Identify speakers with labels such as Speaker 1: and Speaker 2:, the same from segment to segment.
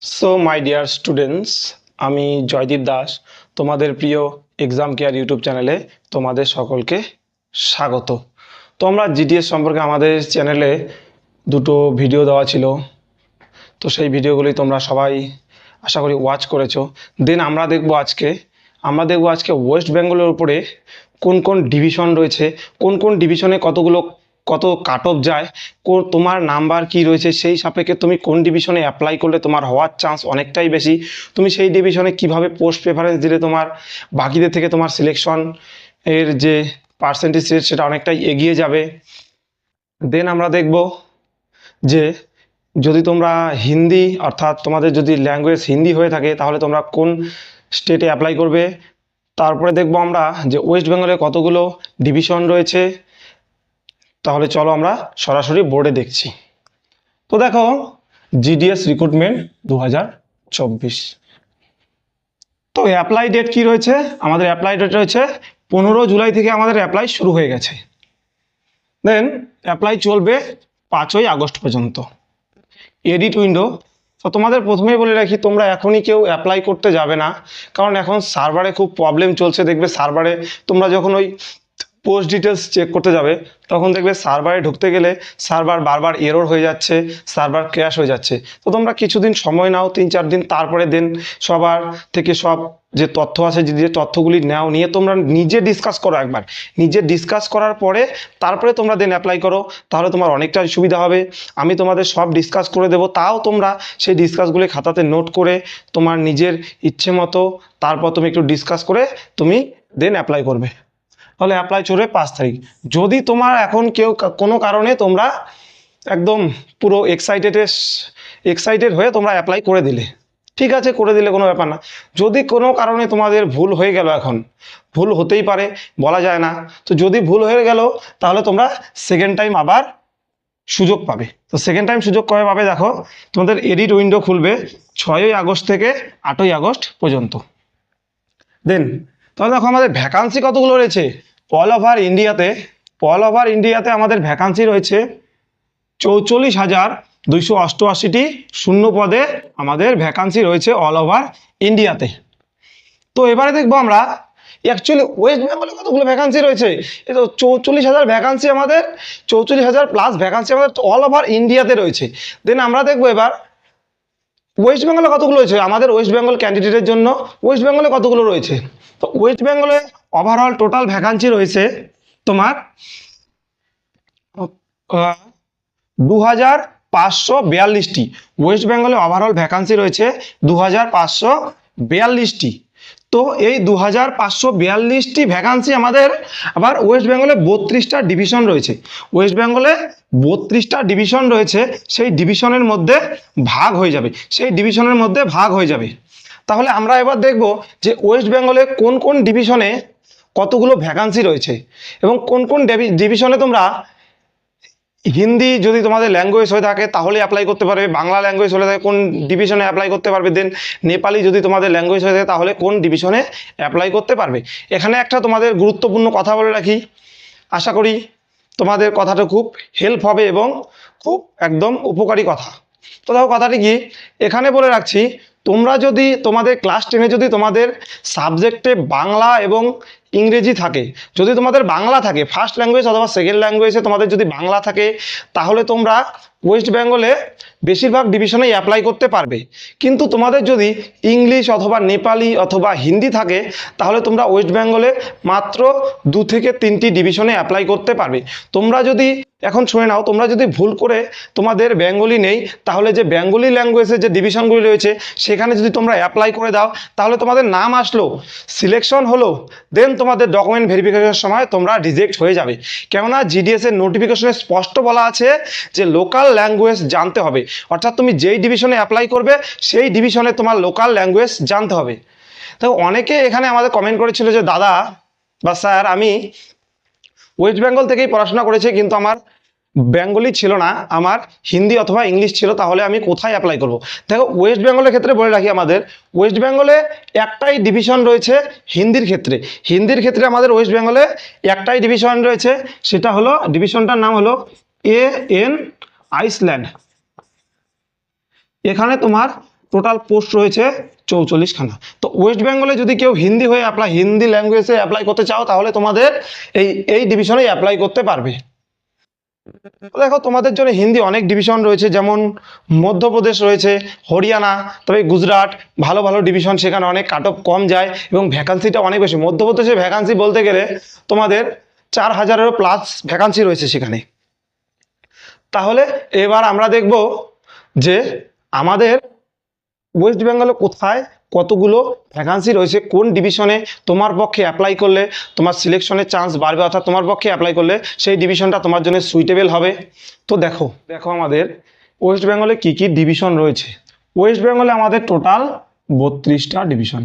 Speaker 1: So my dear students, আমি জয়দীপ দাস, তোমাদের প্রিয় এক্সাম কেয়ার ইউটিউব চ্যানেলে তোমাদের সকলকে স্বাগত। তো আমরা জিডিএস সম্পর্কে আমাদের চ্যানেলে দুটো ভিডিও দেওয়া ছিল, তো সেই ভিডিওগুলি তোমরা সবাই আশা করি ওয়াচ করেছো। দেন আমরা দেখব আজকে ওয়েস্ট বেঙ্গলের উপরে কোন কোন ডিভিশন রয়েছে, কোন কোন ডিভিশনে কত কাট অফ যায়, তোমার নাম্বার কি রয়েছে, সেই সাপেক্ষে তুমি কোন ডিভিশনে অ্যাপ্লাই করলে তোমার হওয়ার চান্স অনেকটাই বেশি, তুমি সেই ডিভিশনে কিভাবে পোস্ট প্রেফারেন্স দিলে তোমার বাকিদের থেকে তোমার সিলেকশন এর যে পার্সেন্টেজ সেটা অনেকটাই এগিয়ে যাবে। দেন আমরা দেখব যে যদি তোমরা হিন্দি অর্থাৎ তোমাদের যদি ল্যাঙ্গুয়েজ হিন্দি হয়ে থাকে তাহলে তোমরা কোন স্টেটে অ্যাপ্লাই করবে। তারপরে দেখব আমরা যে ওয়েস্ট বেঙ্গলে কতগুলো ডিভিশন রয়েছে। তাহলে চলো আমরা সরাসরি বোর্ডে দেখছি। তো দেখো, জিডিএস রিক্রুটমেন্ট 2024। তো অ্যাপ্লাই ডেট কি রয়েছে? আমাদের অ্যাপ্লাই ডেট রয়েছে 15 জুলাই থেকে আমাদের অ্যাপ্লাই শুরু হয়ে গেছে। দেন অ্যাপ্লাই চলবে 5ই আগস্ট পর্যন্ত। এডিট উইন্ডো, তো তোমাদের প্রথমেই বলে রাখি, তোমরা এখনই কেউ অ্যাপ্লাই করতে যাবে না, কারণ এখন সার্ভারে খুব প্রবলেম চলছে। দেখবে সার্ভারে তোমরা যখন ওই পোস্ট ডিটেলস চেক করতে যাবে তখন দেখবে সার্ভারে ঢুকতে গেলে সার্ভার বারবার এরর হয়ে যাচ্ছে, সার্ভার ক্র্যাশ হয়ে যাচ্ছে। তো তোমরা কিছুদিন সময় নাও, 3-4 দিন, তারপরে দেন সবার থেকে সব যে তথ্য আছে, যে তথ্যগুলি নাও, নিয়ে তোমরা নিজে ডিসকাস করো। একবার নিজে ডিসকাস করার পরে তারপরে তোমরা দেন অ্যাপ্লাই করো, তাহলে তোমার অনেকটা সুবিধা হবে। আমি তোমাদের সব ডিসকাস করে দেবো, তাও তোমরা সেই ডিসকাসগুলি খাতাতে নোট করে তোমার নিজের ইচ্ছে মতো তারপর তুমি একটু ডিসকাস করে তুমি দেন অ্যাপ্লাই করবে। তাহলে অ্যাপ্লাই চলবে 5 তারিখ। যদি তোমার এখন কোনো কারণে তোমরা একদম পুরো এক্সাইটেড হয়ে তোমরা অ্যাপ্লাই করে দিলে, ঠিক আছে, করে দিলে কোনো ব্যাপার না। যদি কোনো কারণে তোমাদের ভুল হয়ে গেল, এখন ভুল হতেই পারে, বলা যায় না, তো যদি ভুল হয়ে গেল তাহলে তোমরা সেকেন্ড টাইম আবার সুযোগ পাবে। তো সেকেন্ড টাইম সুযোগ কবে পাবে? দেখো, তোমাদের এডিট উইন্ডো খুলবে 6ই আগস্ট থেকে 8ই আগস্ট পর্যন্ত। দেন তাহলে দেখো আমাদের ভ্যাকান্সি কতগুলো রয়েছে অল ওভার ইন্ডিয়াতে। আমাদের ভ্যাকান্সি রয়েছে 44,288টি শূন্য পদে আমাদের ভ্যাকান্সি রয়েছে অল ওভার ইন্ডিয়াতে। তো এবারে দেখবো আমরা অ্যাকচুয়ালি ওয়েস্ট বেঙ্গলে কতগুলো ভ্যাকান্সি রয়েছে। এই তো 44,000 ভ্যাকান্সি, আমাদের 44,000 প্লাস ভ্যাকান্সি আমাদের অল ওভার ইন্ডিয়াতে রয়েছে। দেন আমরা দেখবো এবার ওয়েস্ট বেঙ্গলে কতগুলো রয়েছে। আমাদের ওয়েস্ট বেঙ্গল ক্যান্ডিডেটের জন্য ওয়েস্ট বেঙ্গলে কতগুলো রয়েছে? তো ওয়েস্ট বেঙ্গলে ওভারঅল টোটাল ভ্যাকান্সি রয়েছে তোমার 2,542টি। ওয়েস্ট বেঙ্গলে ওভারঅল ভ্যাকান্সি রয়েছে 2,542টি। তো এই 2,542টি ভ্যাকান্সি আমাদের আবার ওয়েস্ট বেঙ্গলে 32টা ডিভিশন রয়েছে। ওয়েস্ট বেঙ্গলে 32টা ডিভিশন রয়েছে, সেই ডিভিশনের মধ্যে ভাগ হয়ে যাবে। তাহলে আমরা এবার দেখব যে ওয়েস্ট বেঙ্গলে কোন কোন ডিভিশনে কতগুলো ভ্যাকান্সি রয়েছে এবং কোন কোন ডিভিশনে তোমরা হিন্দি যদি তোমাদের ল্যাঙ্গুয়েজ হয়ে থাকে তাহলে অ্যাপ্লাই করতে পারবে, বাংলা ল্যাঙ্গুয়েজ হলে থাকে কোন ডিভিশনে অ্যাপ্লাই করতে পারবে, দেন নেপালি যদি তোমাদের ল্যাঙ্গুয়েজ হয়ে থাকে তাহলে কোন ডিভিশনে অ্যাপ্লাই করতে পারবে। এখানে একটা তোমাদের গুরুত্বপূর্ণ কথা বলে রাখি, আশা করি তোমাদের কথাটা খুব হেল্প হবে এবং খুব একদম উপকারী কথা। তো দেখো কথাটি কি, এখানে বলে রাখছি, তোমরা যদি তোমাদের ক্লাস 10-এ যদি তোমাদের সাবজেক্টে বাংলা এবং ইংরেজি থাকে, যদি তোমাদের বাংলা থাকে ফার্স্ট ল্যাঙ্গুয়েজ অথবা সেকেন্ড ল্যাঙ্গুয়েজে তোমাদের যদি বাংলা থাকে, তাহলে তোমরা ওয়েস্ট বেঙ্গলে বেশিরভাগ ডিভিশনেই অ্যাপ্লাই করতে পারবে। কিন্তু তোমাদের যদি ইংলিশ অথবা নেপালি অথবা হিন্দি থাকে তাহলে তোমরা ওয়েস্ট বেঙ্গলে মাত্র 2 থেকে 3টি ডিভিশনে অ্যাপ্লাই করতে পারবে। তোমরা যদি এখন শুনে নাও, তোমরা যদি ভুল করে তোমাদের বেঙ্গলি নেই, তাহলে যে বেঙ্গলি ল্যাঙ্গুয়েজের যে ডিভিশনগুলি রয়েছে সেখানে যদি তোমরা অ্যাপ্লাই করে দাও, তাহলে তোমাদের নাম আসলো, সিলেকশন হলো, দেন তোমাদের ডকুমেন্ট ভেরিফিকেশনের সময় তোমরা রিজেক্ট হয়ে যাবে। কেননা জিডিএস এর নোটিফিকেশনে স্পষ্ট বলা আছে যে লোকাল ল্যাঙ্গুয়েজ জানতে হবে, অর্থাৎ তুমি যেই ডিভিশনে অ্যাপ্লাই করবে সেই ডিভিশনে তোমার লোকাল ল্যাঙ্গুয়েজ জানতে হবে। তো অনেকে এখানে আমাদের কমেন্ট করেছিল যে দাদা বা স্যার, আমি ওয়েস্ট বেঙ্গল থেকেই পড়াশোনা করেছি কিন্তু আমার বেঙ্গলি ছিল না, আমার হিন্দি অথবা ইংলিশ ছিল, তাহলে আমি কোথায় অ্যাপ্লাই করব? দেখো, ওয়েস্ট বেঙ্গলের ক্ষেত্রে বলে রাখি, আমাদের ওয়েস্ট বেঙ্গলে একটাই ডিভিশন রয়েছে হিন্দির ক্ষেত্রে আমাদের ওয়েস্ট বেঙ্গলে একটাই ডিভিশন রয়েছে, সেটা হলো ডিভিশনটার নাম হলো AN আইসল্যান্ড। এখানে তোমার টোটাল পোস্ট রয়েছে 44খানা। তো ওয়েস্ট বেঙ্গলে যদি কেউ হিন্দি হয়ে হিন্দি ল্যাঙ্গুয়েজে অ্যাপ্লাই করতে চাও তাহলে তোমাদের এই ডিভিশনেই অ্যাপ্লাই করতে পারবে। দেখো তোমাদের জন্য হিন্দি অনেক ডিভিশন রয়েছে, যেমন মধ্যপ্রদেশ রয়েছে, হরিয়ানা, তবে গুজরাট, ভালো ভালো ডিভিশন, সেখানে অনেক কাট অফ কম যায় এবং ভ্যাকান্সিটা অনেক বেশি। মধ্যপ্রদেশে ভ্যাকান্সি বলতে গেলে তোমাদের 4000-এরও প্লাস ভ্যাকান্সি রয়েছে সেখানে। তাহলে এবার আমরা দেখব যে আমাদের ওয়েস্ট বেঙ্গলে কোথায় কতগুলো ভ্যাকান্সি রয়েছে, কোন ডিভিশনে তোমার পক্ষে অ্যাপ্লাই করলে তোমার সিলেকশনের চান্স বাড়বে, অর্থাৎ তোমার পক্ষে অ্যাপ্লাই করলে সেই ডিভিশনটা তোমার জন্য সুইটেবল হবে। তো দেখো আমাদের ওয়েস্ট বেঙ্গলে কী কী ডিভিশন রয়েছে। ওয়েস্ট বেঙ্গলে আমাদের টোটাল 32টা ডিভিশন।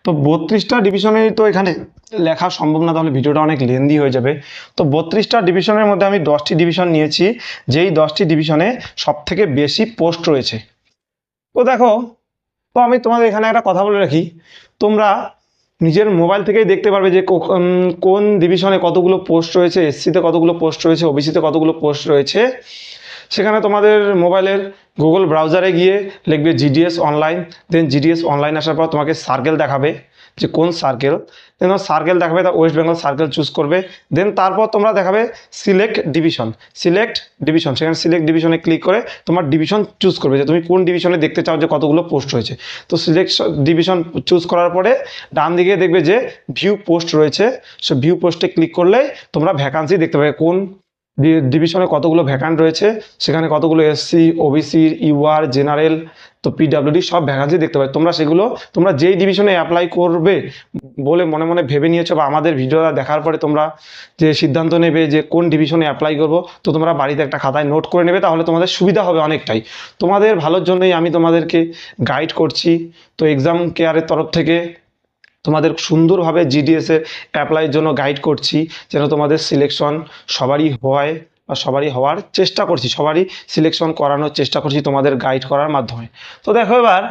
Speaker 1: তো 32টা ডিভিশনে তো এখানে লেখা সম্ভব না, তাহলে ভিডিওটা অনেক লেন্দি হয়ে যাবে। তো 32টা ডিভিশনের মধ্যে আমি 10টি ডিভিশন নিয়েছি, যেই 10টি ডিভিশনে সবথেকে বেশি পোস্ট রয়েছে। তো দেখো, তো আমি তোমাদের এখানে একটা কথা বলে রাখি, তোমরা নিজের মোবাইল থেকেই দেখতে পারবে যে কোন ডিভিশনে কতগুলো পোস্ট রয়েছে, এসসিতে কতগুলো পোস্ট রয়েছে, ওবিসিতে কতগুলো পোস্ট রয়েছে। সেখানে তোমাদের মোবাইলের গুগল ব্রাউজারে গিয়ে লিখবে জিডিএস অনলাইন, দেন জিডিএস অনলাইন আসার পর তোমাকে সার্কেল দেখাবে যে কোন সার্কেল, দেন সার্কেল দেখাবে, তা ওয়েস্ট বেঙ্গল সার্কেল চুজ করবে। দেন তারপর তোমরা দেখাবে সিলেক্ট ডিভিশন, সেখানে সিলেক্ট ডিভিশনে ক্লিক করে তোমার ডিভিশন চুজ করবে যে তুমি কোন ডিভিশনে দেখতে চাও যে কতগুলো পোস্ট রয়েছে। তো সিলেক্ট ডিভিশন চুজ করার পরে ডান দিকে দেখবে যে ভিউ পোস্ট রয়েছে, সো ভিউ পোস্টে ক্লিক করলেই তোমরা ভ্যাকান্সি দেখতে পাবে কোন ডিভিশনে কতগুলো ভ্যাকান্ট রয়েছে, সেখানে কতগুলো এসসি, ওবিসি, ইউআর, জেনারেল, তো পিডাব্লিউডি সব ভ্যাকান্সি দেখতে পাবে। তোমরা যেই ডিভিশনে অ্যাপ্লাই করবে বলে মনে মনে ভেবে নিয়েছো, বা আমাদের ভিডিওটা দেখার পরে তোমরা যে সিদ্ধান্ত নেবে যে কোন ডিভিশনে অ্যাপ্লাই করবো, তো তোমরা বাড়িতে একটা খাতায় নোট করে নেবে, তাহলে তোমাদের সুবিধা হবে অনেকটাই। তোমাদের ভালোর জন্যই আমি তোমাদেরকে গাইড করছি। তো এক্সাম কেয়ারের তরফ থেকে তোমাদের সুন্দরভাবে জিডিএসের অ্যাপ্লাইয়ের জন্য গাইড করছি, যেন তোমাদের সিলেকশন সবারই হয় বা সবারই হওয়ার চেষ্টা করছি, সবারই সিলেকশন করানোর চেষ্টা করছি তোমাদের গাইড করার মাধ্যমে। তো দেখো, এবার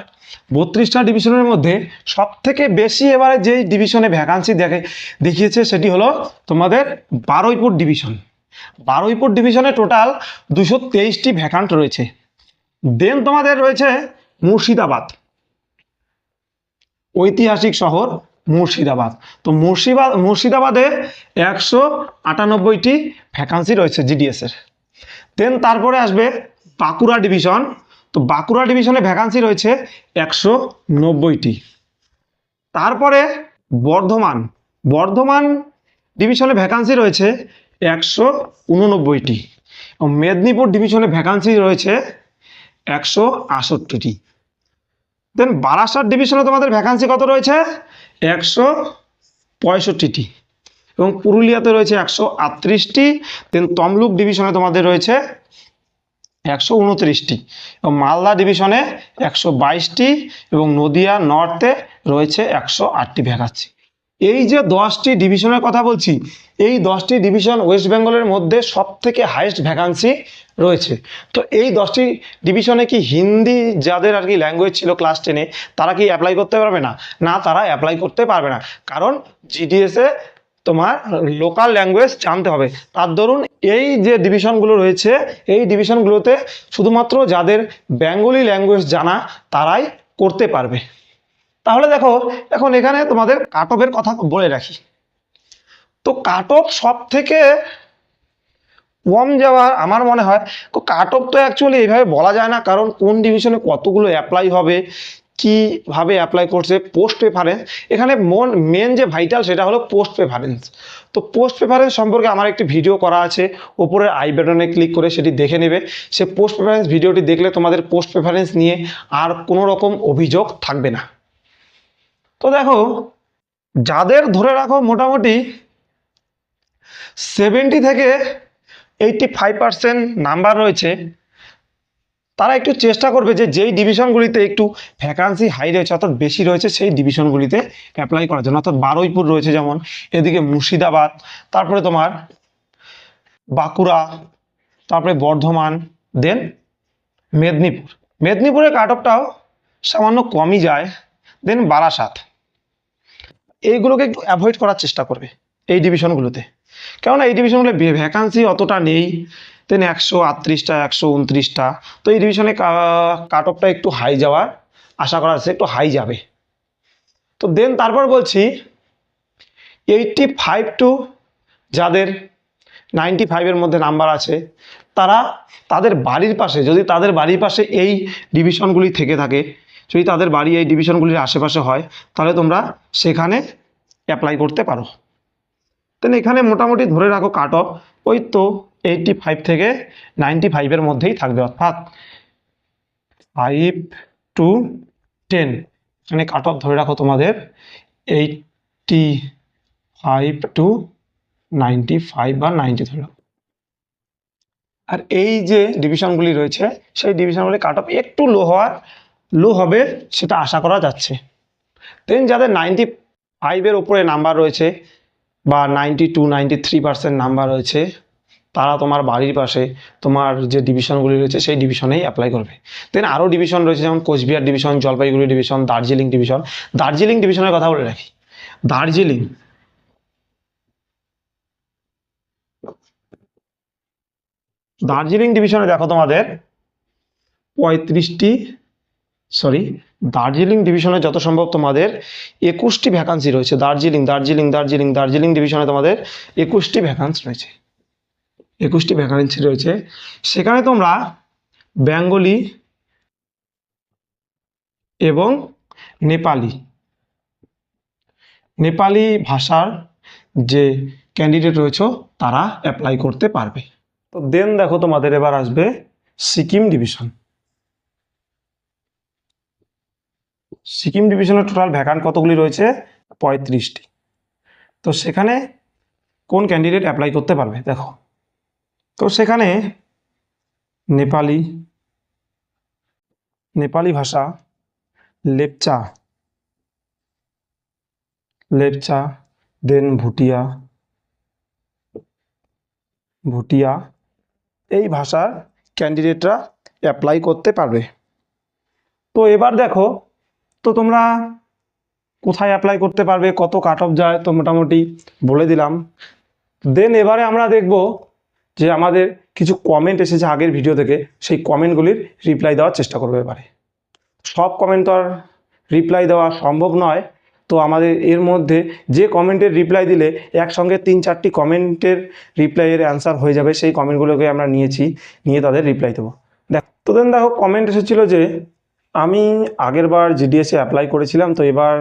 Speaker 1: 32টা ডিভিশনের মধ্যে সব থেকে বেশি এবারে যেই ডিভিশনে ভ্যাকান্সি দেখিয়েছে সেটি হলো তোমাদের বারুইপুর ডিভিশন। বারুইপুর ডিভিশনে টোটাল 223টি ভ্যাকান্ট রয়েছে। দেন তোমাদের রয়েছে মুর্শিদাবাদ, ঐতিহাসিক শহর মুর্শিদাবাদ। তো মুর্শিদাবাদে 198টি ভ্যাকান্সি রয়েছে জিডিএসের। দেন তারপরে আসবে বাঁকুড়া ডিভিশন। তো বাঁকুড়া ডিভিশনে ভ্যাকান্সি রয়েছে 190টি। তারপরে বর্ধমান ডিভিশনে ভ্যাকান্সি রয়েছে 189টি। মেদিনীপুর ডিভিশনে ভ্যাকান্সি রয়েছে 168টি। দেন বারাসাত ডিভিশনে তোমাদের ভ্যাকান্সি কত রয়েছে? 165টি। এবং পুরুলিয়াতে রয়েছে 138টি। দেন তমলুক ডিভিশনে তোমাদের রয়েছে 129টি, এবং মালদা ডিভিশনে 122টি, এবং নদিয়া নর্থে রয়েছে 108টি ভ্যাকান্সি। এই যে 10টি ডিভিশনের কথা বলছি, এই 10টি ডিভিশন ওয়েস্ট বেঙ্গলের মধ্যে সব থেকে হাইয়েস্ট ভ্যাকান্সি রয়েছে। তো এই 10টি ডিভিশনে কি হিন্দি যাদের আর কি ল্যাঙ্গুয়েজ ছিল ক্লাস 10-এ, তারা কি অ্যাপ্লাই করতে পারবে না? না, তারা অ্যাপ্লাই করতে পারবে না, কারণ জিডিএসে তোমার লোকাল ল্যাঙ্গুয়েজ জানতে হবে। তার দরুন এই যে ডিভিশনগুলো রয়েছে, এই ডিভিশনগুলোতে শুধুমাত্র যাদের বেঙ্গলি ল্যাঙ্গুয়েজ জানা তারাই করতে পারবে। তাহলে দেখো, এখন এখানে তোমাদের কাট অফের কথা বলে রাখি। তো কাট অফ সব থেকে কম যাওয়ার আমার মনে হয়, কাট অফ তো অ্যাকচুয়ালি এইভাবে বলা যায় না, কারণ কোন ডিভিশনে কতগুলো অ্যাপ্লাই হবে, কিভাবে অ্যাপ্লাই করছে, পোস্ট প্রেফারেন্স। এখানে মেন যে ভাইটাল সেটা হলো পোস্ট প্রেফারেন্স। তো পোস্ট প্রেফারেন্স সম্পর্কে আমার একটি ভিডিও করা আছে, ওপরের আই বাটনে ক্লিক করে সেটি দেখে নেবে। সে পোস্ট প্রেফারেন্স ভিডিওটি দেখলে তোমাদের পোস্ট প্রেফারেন্স নিয়ে আর কোনো রকম অভিযোগ থাকবে না। তো দেখো, যাদের ধরে রাখো মোটামুটি 70 থেকে 85% নাম্বার রয়েছে, তারা একটু চেষ্টা করবে যে যেই ডিভিশনগুলিতে একটু ভ্যাকান্সি হাই রয়েছে, অর্থাৎ বেশি রয়েছে, সেই ডিভিশনগুলিতে অ্যাপ্লাই করার জন্য। অর্থাৎ বারুইপুর রয়েছে যেমন, এদিকে মুর্শিদাবাদ, তারপরে তোমার বাঁকুড়া, তারপরে বর্ধমান, দেন মেদিনীপুরের কাট অফটাও সামান্য কমই যায়, দেন বারাসাত। এইগুলোকে একটু অ্যাভয়েড করার চেষ্টা করবে এই ডিভিশনগুলোতে, কেননা এই ডিভিশনগুলো ভ্যাকান্সি অতটা নেই, দেন 138টা 129টা। তো এই ডিভিশনে কাট অফটা একটু হাই যাওয়ার আশা করা যাচ্ছে, একটু হাই যাবে। তো দেন তারপর বলছি 85 টু যাদের 95-এর মধ্যে নাম্বার আছে, তারা তাদের বাড়ির পাশে, যদি তাদের বাড়ির পাশে এই ডিভিশনগুলি থেকে থাকে, যদি তাদের বাড়ি এই ডিভিশনগুলির আশেপাশে হয়, তাহলে তোমরা সেখানে অ্যাপ্লাই করতে পারো। তাহলে এখানে মোটামুটি ধরে রাখো কাট অফ ওই তো 85 থেকে 95-এর মধ্যেই থাকবে, অর্থাৎ 5 টু 10। এখানে কাট অফ ধরে রাখো তোমাদের 85 টু 95 বা 90 ধরে রাখো। আর এই যে ডিভিশনগুলি রয়েছে সেই ডিভিশনগুলি কাট অফ একটু লো হবে সেটা আশা করা যাচ্ছে। দেন যাদের 95-এর উপরে নাম্বার রয়েছে বা 92-93% নাম্বার রয়েছে, তারা তোমার বাড়ির পাশে তোমার যে ডিভিশনগুলি রয়েছে সেই ডিভিশনেই অ্যাপ্লাই করবে। দেন আরও ডিভিশন রয়েছে, যেমন Cooch Behar division, Jalpaiguri division, Darjeeling division. Darjeeling ডিভিশনের কথা বলে রাখি, দার্জিলিং ডিভিশনে দেখো তোমাদের 35টি, দার্জিলিং ডিভিশনে যত সম্ভব তোমাদের 21টি ভ্যাকান্সি রয়েছে। দার্জিলিং ডিভিশনে তোমাদের 21টি ভ্যাকান্সি রয়েছে। সেখানে তোমরা বেঙ্গলি এবং নেপালি ভাষার যে ক্যান্ডিডেট রয়েছে তারা অ্যাপ্লাই করতে পারবে। তো দেন দেখো তোমাদের এবার আসবে সিকিম ডিভিশনের টোটাল ভ্যাকান্ট কতগুলি রয়েছে? 35টি। তো সেখানে কোন ক্যান্ডিডেট অ্যাপ্লাই করতে পারবে দেখো, তো সেখানে নেপালি ভাষা, লেপচা, দেন ভুটিয়া এই ভাষার ক্যান্ডিডেটরা অ্যাপ্লাই করতে পারবে। তো এবার দেখো, তো তোমরা কোথায় অ্যাপ্লাই করতে পারবে, কত কাট অফ যায়, তো মোটামুটি বলে দিলাম। দেন এবারে আমরা দেখব যে আমাদের কিছু কমেন্ট এসেছে আগের ভিডিও থেকে, সেই কমেন্টগুলির রিপ্লাই দেওয়ার চেষ্টা করবো। এবারে সব কমেন্ট তো আর রিপ্লাই দেওয়া সম্ভব নয়, তো আমাদের এর মধ্যে যে কমেন্টের রিপ্লাই দিলে একসঙ্গে 3-4টি কমেন্টের রিপ্লাইয়ের অ্যান্সার হয়ে যাবে, সেই কমেন্টগুলোকে আমরা নিয়ে তাদের রিপ্লাই দেবো। তো দেন দেখো কমেন্ট এসেছিলো যে আমি আগেরবার জিডিএসে অ্যাপ্লাই করেছিলাম, তো এবার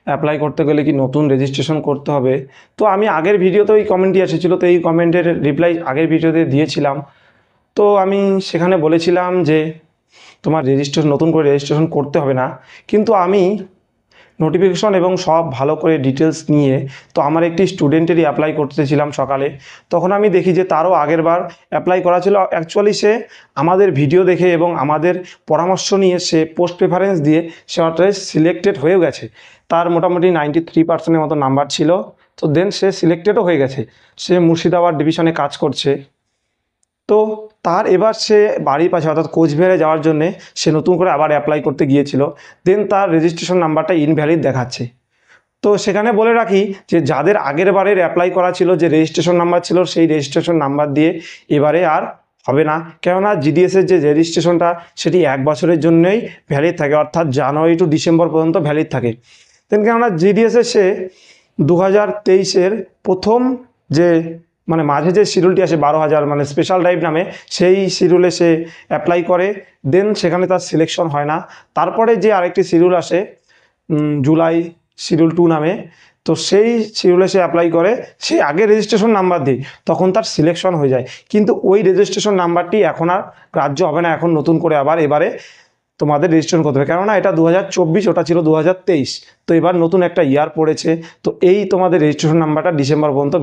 Speaker 1: অ্যাপ্লাই করতে গেলে কি নতুন রেজিস্ট্রেশন করতে হবে? তো আমি আগের ভিডিওতে ওই কমেন্টটি এসেছিলো, তো এই কমেন্টের রিপ্লাই আগের ভিডিওতে দিয়েছিলাম। তো আমি সেখানে বলেছিলাম যে তোমার নতুন করে রেজিস্ট্রেশন করতে হবে না, কিন্তু আমি নোটিফিকেশন এবং সব ভালো করে ডিটেলস নিয়ে তো আমার একটি স্টুডেন্টেরই অ্যাপ্লাই করতেছিলাম সকালে, তখন আমি দেখি যে তারও আগেরবার অ্যাপ্লাই করা ছিল। অ্যাকচুয়ালি সে আমাদের ভিডিও দেখে এবং আমাদের পরামর্শ নিয়ে সে পোস্ট প্রেফারেন্স দিয়ে সে অর্থাৎ সিলেক্টেড হয়েও গেছে। তার মোটামুটি 93%-এর মতো নাম্বার ছিল। তো দেন সে সিলেক্টেডও হয়ে গেছে, সে মুর্শিদাবাদ ডিভিশনে কাজ করছে। তো তার এবার সে বাড়ির পাশে অর্থাৎ কোচবিহারে যাওয়ার জন্যে সে নতুন করে আবার অ্যাপ্লাই করতে গিয়েছিল। দেন তার রেজিস্ট্রেশন নাম্বারটা ইনভ্যালিড দেখাচ্ছে। তো সেখানে বলে রাখি যে যাদের আগের বারের অ্যাপ্লাই করা ছিল, যে রেজিস্ট্রেশন নাম্বার ছিল, সেই রেজিস্ট্রেশন নাম্বার দিয়ে এবারে আর হবে না, কেননা জিডিএসের যে রেজিস্ট্রেশনটা সেটি 1 বছরের জন্যই ভ্যালিড থাকে, অর্থাৎ জানুয়ারি টু ডিসেম্বর পর্যন্ত ভ্যালিড থাকে। দেন কেননা জিডিএসের সে 2023-এর প্রথম যে মাঝে যে শিডিউলটি আসে 12,000 স্পেশাল ড্রাইভ নামে, সেই শিডিউলে সে অ্যাপ্লাই করে। দেন সেখানে তার সিলেকশন হয় না। তারপরে যে আরেকটি শিডিউল আসে জুলাই শিডিউল 2 নামে, তো সেই শিডিউলে সে অ্যাপ্লাই করে, সে আগে রেজিস্ট্রেশন নাম্বার দিই, তখন তার সিলেকশন হয়ে যায়। কিন্তু ওই রেজিস্ট্রেশন নাম্বারটি এখন আর গ্রাহ্য হবে না, এখন নতুন করে এবারে তোমাদের রেজিস্ট্রেশন করতে হবে, কেননা এটা 2024, ওটা ছিল 2023। তো এবার নতুন একটা ইয়ার পড়েছে, তো এই তোমাদের রেজিস্ট্রেশন নাম্বারটা ডিসেম্বর পর্যন্ত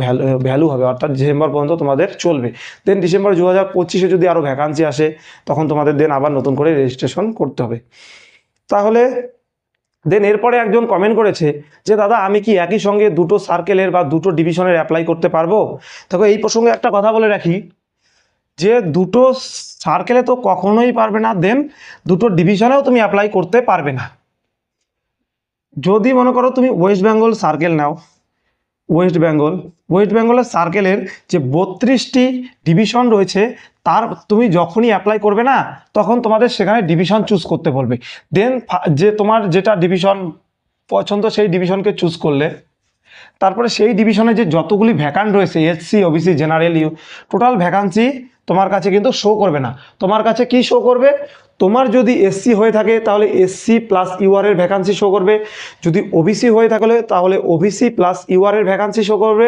Speaker 1: ভ্যালু হবে, অর্থাৎ ডিসেম্বর পর্যন্ত তোমাদের চলবে। দেন ডিসেম্বর 2025-এ যদি আরও ভ্যাকান্সি আসে, তখন তোমাদের দেন আবার নতুন করে রেজিস্ট্রেশন করতে হবে। তাহলে দেন এরপরে একজন কমেন্ট করেছে যে দাদা আমি কি একই সঙ্গে দুটো সার্কেলের বা দুটো ডিভিশনের অ্যাপ্লাই করতে পারবো? দেখো এই প্রসঙ্গে একটা কথা বলে রাখি যে দুটো সার্কেলে তো কখনোই পারবে না, দেন দুটো ডিভিশনেও তুমি অ্যাপ্লাই করতে পারবে না। যদি মনে করো তুমি ওয়েস্ট বেঙ্গল সার্কেল নাও, ওয়েস্ট বেঙ্গলের সার্কেলের যে 32টি ডিভিশন রয়েছে তুমি যখনই অ্যাপ্লাই করবে না তখন তোমাদের সেখানে ডিভিশন চুজ করতে বলবে। দেন যে তোমার যেটা ডিভিশন পছন্দ সেই ডিভিশনকে চুজ করলে তারপরে সেই ডিভিশনে যে যতগুলি ভ্যাকান্ট রয়েছে SC OBC general total vacancy তোমার কাছে কিন্তু শো করবে না। তোমার কাছে কি শো করবে, তোমার যদি এসসি হয়ে থাকে তাহলে এসসি প্লাস ইউআর এর ভ্যাকান্সি শো করবে, যদি ওবিসি হয়ে থাকলে তাহলে ওবিসি প্লাস ইউআর এর ভ্যাকান্সি শো করবে,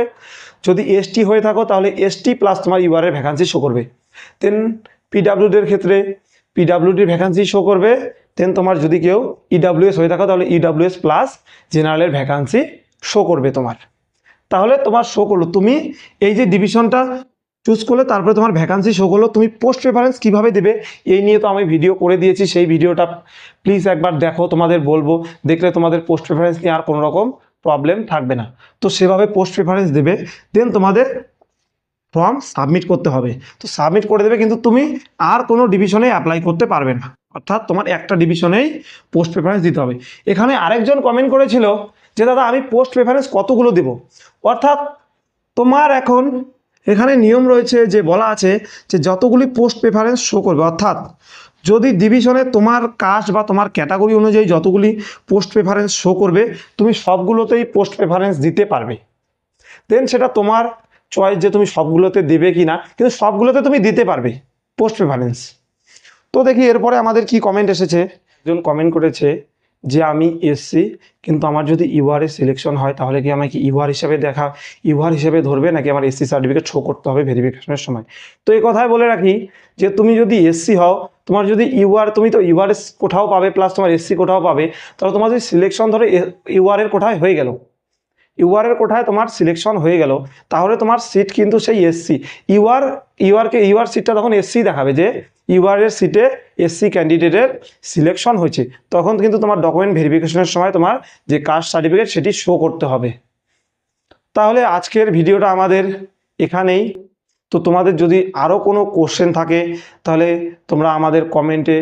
Speaker 1: যদি এসটি হয়ে থাকো তাহলে এসটি প্লাস তোমার ইউআর এর ভ্যাকান্সি শো করবে। দেন পিডাব্লিউডির ক্ষেত্রে পিডাব্লিউডির ভ্যাকান্সি শো করবে। দেন তোমার যদি কেউ ইডাব্লিউএস হয়ে থাকো তাহলে ইডাব্লিউএস প্লাস জেনারেলের ভ্যাকান্সি শো করবে তোমার। তাহলে তোমার শো করলো, তুমি এই যে ডিভিশনটা চুজ করলে তারপরে তোমার ভ্যাকান্সি শো করলো। তুমি পোস্ট প্রেফারেন্স কীভাবে দেবে এই নিয়ে তো আমি ভিডিও করে দিয়েছি, সেই ভিডিওটা প্লিজ একবার দেখো, তোমাদের বলবো, দেখলে তোমাদের পোস্ট প্রেফারেন্স নিয়ে আর কোনো রকম প্রবলেম থাকবে না। তো সেভাবে পোস্ট প্রেফারেন্স দেবে, দেন তোমাদের ফর্ম সাবমিট করতে হবে। তো সাবমিট করে দেবে, কিন্তু তুমি আর কোনো ডিভিশনে অ্যাপ্লাই করতে পারবে না, অর্থাৎ তোমার একটা ডিভিশনেই পোস্ট প্রেফারেন্স দিতে হবে। এখানে আরেকজন কমেন্ট করেছিল যে দাদা আমি পোস্ট প্রেফারেন্স কতগুলো দেব, অর্থাৎ তোমার এখন এখানে নিয়ম রয়েছে যে বলা আছে যে যতগুলি পোস্ট প্রেফারেন্স শো করবে, অর্থাৎ যদি ডিভিশনে তোমার কাস্ট বা তোমার ক্যাটাগরি অনুযায়ী যতগুলি পোস্ট প্রেফারেন্স শো করবে তুমি সবগুলোতেই পোস্ট প্রেফারেন্স দিতে পারবে। দেন সেটা তোমার চয়েস যে তুমি সবগুলোতে দেবে কি না, কিন্তু সবগুলোতে তুমি দিতে পারবে পোস্ট প্রেফারেন্স। তো দেখি এরপরে আমাদের কি কমেন্ট এসেছে। একজন কমেন্ট করেছে যে আমি এসসি কিন্তু আমার যদি ইউআরএ সিলেকশন হয় তাহলে কি আমাকে ইউআর হিসেবে ইউআর হিসেবে ধরবে নাকি আমার এসসি সার্টিফিকেট শো করতে হবে ভেরিফিকেশনের সময়। তো এই কথায় বলে রাখি যে তুমি যদি এসসি হও, তোমার যদি তুমি তো ইউআরএস কোঠাও পাবে প্লাস তোমার এসসি কোঠাও পাবে, তাহলে তোমার যদি সিলেকশন ধরে ইউআর এর কোঠায় হয়ে গেল, ইউআর এর কোঠায় তোমার সিলেকশন হয়ে গেল, তাহলে তোমার সিট কিন্তু সেই এসসি ইউআর সিটটা তখন এসসি দেখাবে যে ইউআর এর সিটে এসসি ক্যান্ডিডেটের সিলেকশন হয়েছে, তখন কিন্তু তোমার ডকুমেন্ট ভেরিফিকেশনের সময় তোমার যে কাস্ট সার্টিফিকেট সেটি শো করতে হবে। তাহলে আজকের ভিডিওটা আমাদের এখানেই। তো তোমাদের যদি আরও কোনো কোশ্চেন থাকে তাহলে তোমরা আমাদের কমেন্টে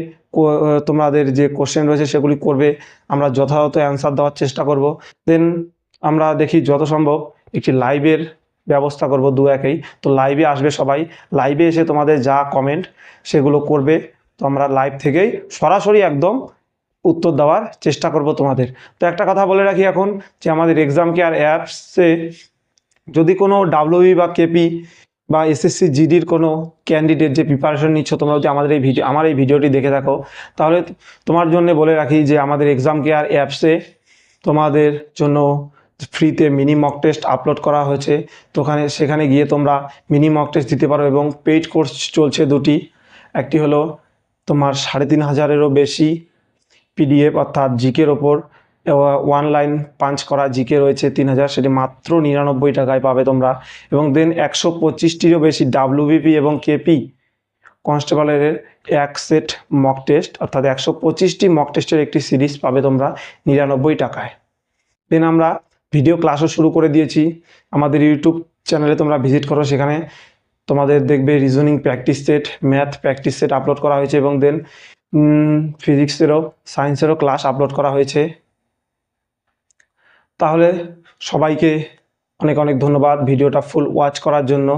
Speaker 1: তোমাদের যে কোশ্চেন রয়েছে সেগুলি করবে, আমরা যথাযথ অ্যান্সার দেওয়ার চেষ্টা করব। দেন আমরা দেখি যত সম্ভব একটি লাইভের ব্যবস্থা করব দু একেই। তো লাইভে আসবে সবাই, লাইভে এসে তোমাদের যা কমেন্ট সেগুলো করবে, তো আমরা লাইভ থেকেই সরাসরি একদম উত্তর দেওয়ার চেষ্টা করব তোমাদের। তো একটা কথা বলে রাখি এখন যে আমাদের এক্সাম কেয়ার অ্যাপসে যদি কোনো ডাব্লিউবি বা কেপি বা এসএসসি জিডির কোনো ক্যান্ডিডেট যে প্রিপারেশন নিচ্ছ, তোমরা যদি আমার এই ভিডিওটি দেখে থাকো তাহলে তোমার জন্য বলে রাখি যে আমাদের এক্সাম কেয়ার অ্যাপসে তোমাদের জন্য ফ্রিতে মিনি মক টেস্ট আপলোড করা হয়েছে। তো সেখানে গিয়ে তোমরা মিনি মক টেস্ট দিতে পারো এবং পেইড কোর্স চলছে দুটি। একটি হলো তোমার 3500-এরও বেশি পিডিএফ অর্থাৎ জিকের ওপর ওয়ান লাইন পাঞ্চ করা জিকে রয়েছে 3000, সেটি মাত্র 99 টাকায় পাবে তোমরা। এবং দেন 125টিরও বেশি ডাব্লিউবিপি এবং কেপি কনস্টেবলের এক সেট মক টেস্ট অর্থাৎ 125টি মক টেস্টের একটি সিরিজ পাবে তোমরা 99 টাকায়। দেন আমরা ভিডিও ক্লাসও শুরু করে দিয়েছি, আমাদের ইউটিউব চ্যানেলে তোমরা ভিজিট করো, সেখানে তোমাদের দেখবে reasoning practice set, math practice set upload করা হয়েছে এবং দেন ফিজিক্সেরও সায়েন্সেরও ক্লাস আপলোড করা হয়েছে। তাহলে সবাইকে অনেক অনেক ধন্যবাদ ভিডিওটা ফুল ওয়াচ করার জন্য।